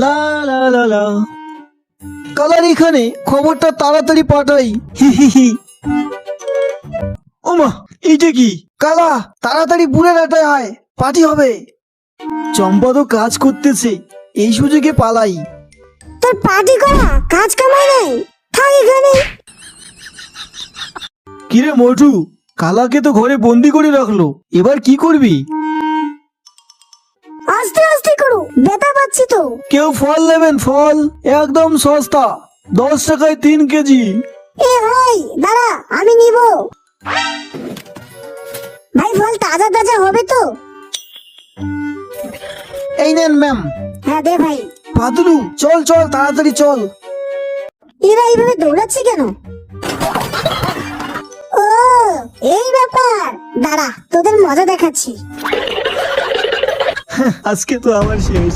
লা লা লা লা। কালার এখানে, খবরটা তাড়াতাড়ি পাঠাই। হি হি হি। ওমা, এইটা কি? কালা, তাড়াতাড়ি বুড়ের আটায় আয়, পার্টি হবে। চম্পা তো কাজ করতেছে, এই সুযোগে পালাই। তোর পার্টি করা কাজ কামাই নাই, থাক এখানে। কিরে মোটু, কালাকে তো ঘরে বন্দি করে রাখলো, এবার কি করবি? আস্তে আস্তে করো, ব্যথা পাচ্ছি তো। কেউ ফল নেবেন? ফল একদম সস্তা, 10 টাকায় 3 কেজি। এ ভাই দাঁড়া, আমি নিব। ভাই ফল তাজা তাজা হবে তো? এই নেন ম্যাম। হ্যাঁ দে ভাই। পাতলু, চল চল তাড়াতাড়ি চল। এরা এইভাবে দৌড়াচ্ছে কেন? ও এই ব্যাপার, দাঁড়া তোদের মজা দেখাচ্ছি। আজকে তো আমার শেষ।